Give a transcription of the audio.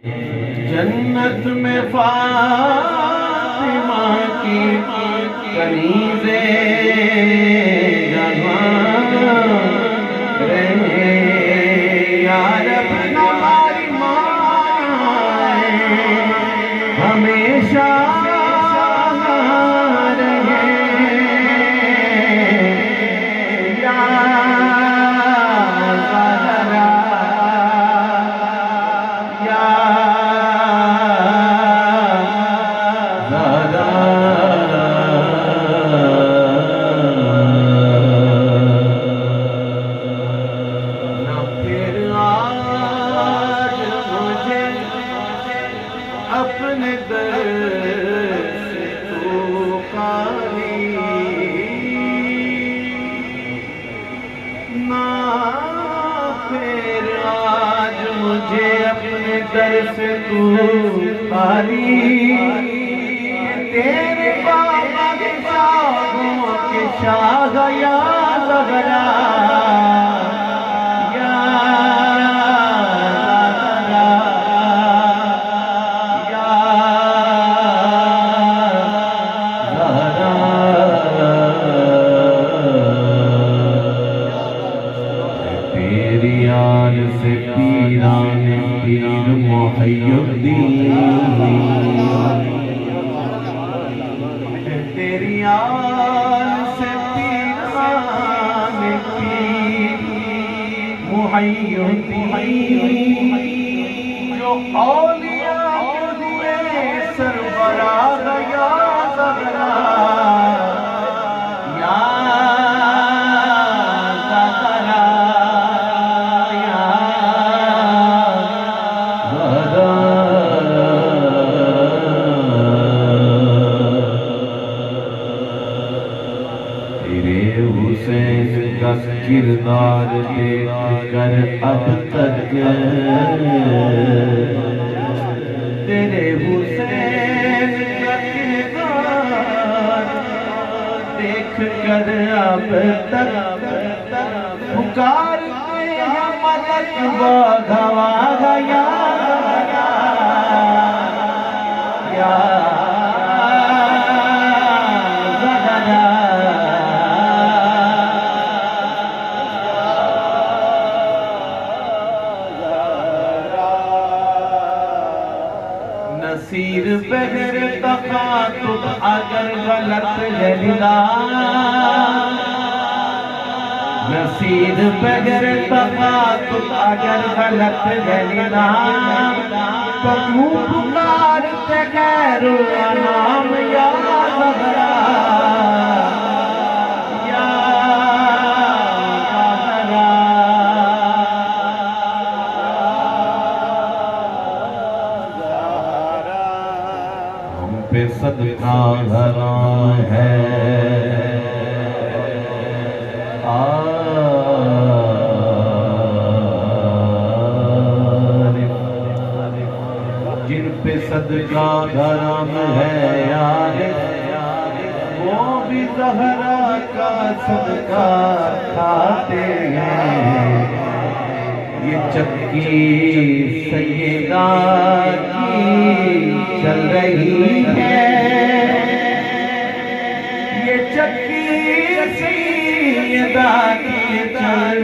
जन्नत में फातिमा की कनीज़े जवान रहे। या रब हमारी माँ हमेशा रहे। या ज़हरा या अपने दर से तू खाली ना, फिर आज मुझे अपने दर से तू खाली। तेरे बाबा के शाहों के शाह या ज़हरा से पीरान पीर मुहय्यद्दीन। तेरी आल से पीरान पीर मुहय्यद्दीन। जो औलिया हुए सरबराह या ज़हरा हुसैन का किरदार देख कर अब तक, तेरे हुसैन का किरदार देख कर अब तक पुकारते हैं मलक बधवा गया या नसीर बगैर तखातुब अगर गलत है निदान। नसीर बगैर तखातुब अगर गलत है निदान। तो क्यों पुकारते गैरुल अनाम या ज़हरा या पे सदका हराम है। जिन पे सदका हराम है यार, वो भी ज़हरा का सदका खाते हैं। ये चक्की सैयदा की चल रही है। ये चक्की सैयदा की चल